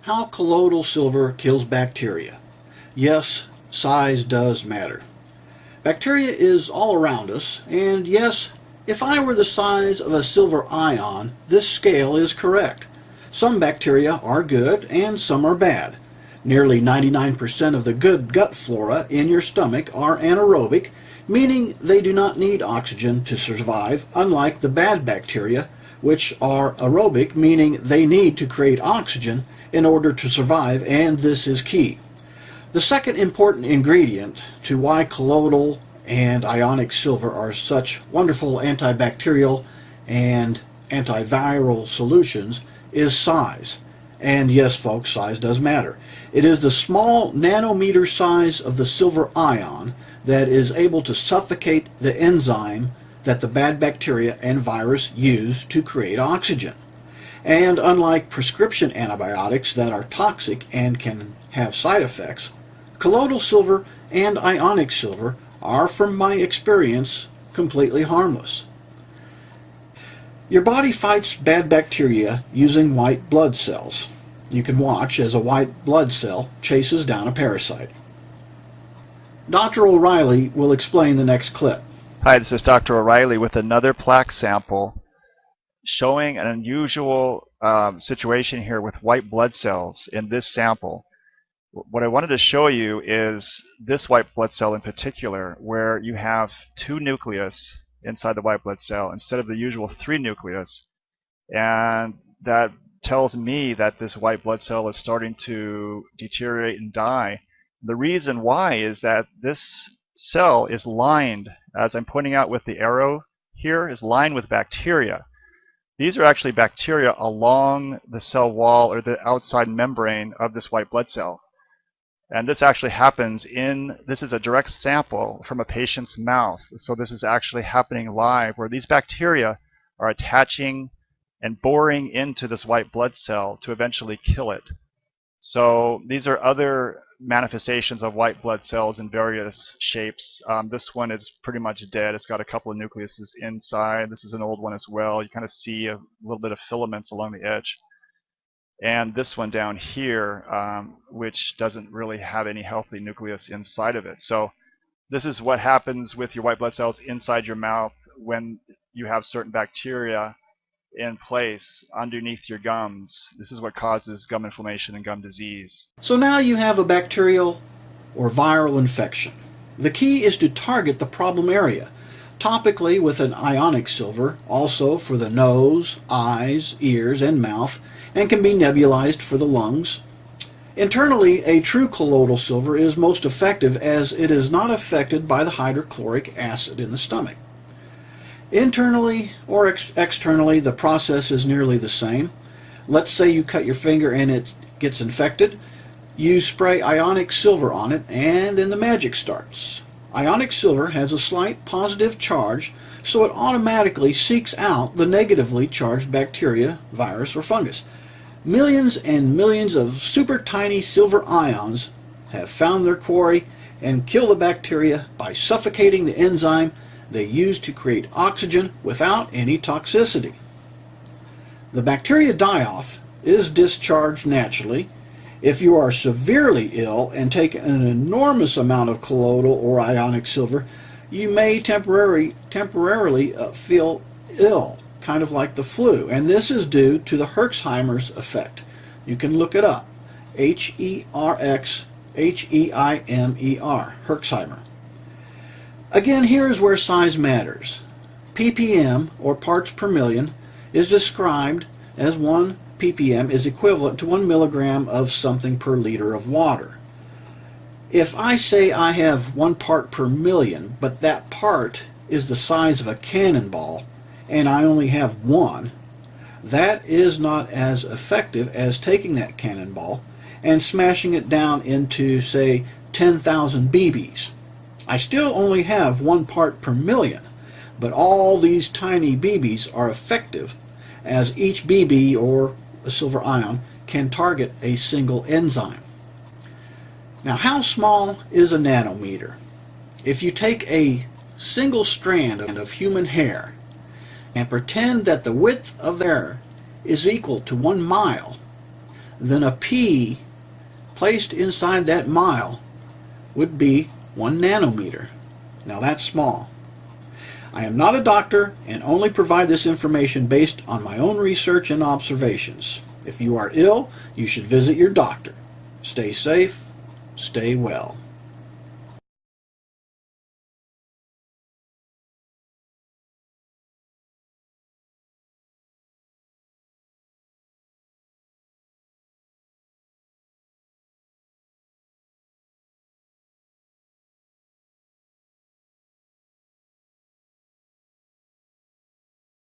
How colloidal silver kills bacteria. Yes, size does matter. Bacteria is all around us, and yes, if I were the size of a silver ion, this scale is correct. Some bacteria are good and some are bad. Nearly 99% of the good gut flora in your stomach are anaerobic, meaning they do not need oxygen to survive, unlike the bad bacteria, which are aerobic, meaning they need to create oxygen in order to survive, and this is key. The second important ingredient to why colloidal and ionic silver are such wonderful antibacterial and antiviral solutions is size. And yes, folks, size does matter. It is the small nanometer size of the silver ion that is able to suffocate the enzyme that the bad bacteria and virus use to create oxygen. And unlike prescription antibiotics that are toxic and can have side effects, colloidal silver and ionic silver are, from my experience, completely harmless. Your body fights bad bacteria using white blood cells. You can watch as a white blood cell chases down a parasite. Dr. O'Reilly will explain the next clip. Hi, this is Dr. O'Reilly with another plaque sample showing an unusual situation here with white blood cells in this sample. What I wanted to show you is this white blood cell in particular, where you have 2 nucleus inside the white blood cell instead of the usual 3 nucleus. And that tells me that this white blood cell is starting to deteriorate and die. The reason why is that this cell is lined, as I'm pointing out with the arrow here, is lined with bacteria. These are actually bacteria along the cell wall or the outside membrane of this white blood cell. And this actually happens this is a direct sample from a patient's mouth. So this is actually happening live, where these bacteria are attaching and boring into this white blood cell to eventually kill it. So these are other manifestations of white blood cells in various shapes. This one is pretty much dead. It's got a couple of nucleuses inside. This is an old one as well. You kind of see a little bit of filaments along the edge. And this one down here, which doesn't really have any healthy nucleus inside of it. So this is what happens with your white blood cells inside your mouth when you have certain bacteria in place underneath your gums. This is what causes gum inflammation and gum disease. So now you have a bacterial or viral infection. The key is to target the problem area, topically with an ionic silver, also for the nose, eyes, ears, and mouth, and can be nebulized for the lungs. Internally, a true colloidal silver is most effective as it is not affected by the hydrochloric acid in the stomach. Internally or externally, the process is nearly the same. Let's say you cut your finger and it gets infected. You spray ionic silver on it, and then the magic starts. Ionic silver has a slight positive charge, so it automatically seeks out the negatively charged bacteria, virus, or fungus. Millions and millions of super tiny silver ions have found their quarry and kill the bacteria by suffocating the enzyme they use to create oxygen without any toxicity. The bacteria die-off is discharged naturally. If you are severely ill and take an enormous amount of colloidal or ionic silver, you may temporarily feel ill, kind of like the flu, and this is due to the Herxheimer's effect. You can look it up. Herxheimer. Herxheimer. Again, here is where size matters. ppm, or parts per million, is described as 1 ppm is equivalent to 1 milligram of something per liter of water. If I say I have 1 part per million, but that part is the size of a cannonball, and I only have 1, that is not as effective as taking that cannonball and smashing it down into, say, 10,000 BBs. I still only have 1 part per million, but all these tiny BBs are effective, as each BB, or a silver ion, can target a single enzyme. Now, how small is a nanometer? If you take a single strand of human hair and pretend that the width of the hair is equal to 1 mile, then a P placed inside that mile would be 1 nanometer. Now that's small. I am not a doctor and only provide this information based on my own research and observations. If you are ill, you should visit your doctor. Stay safe, stay well.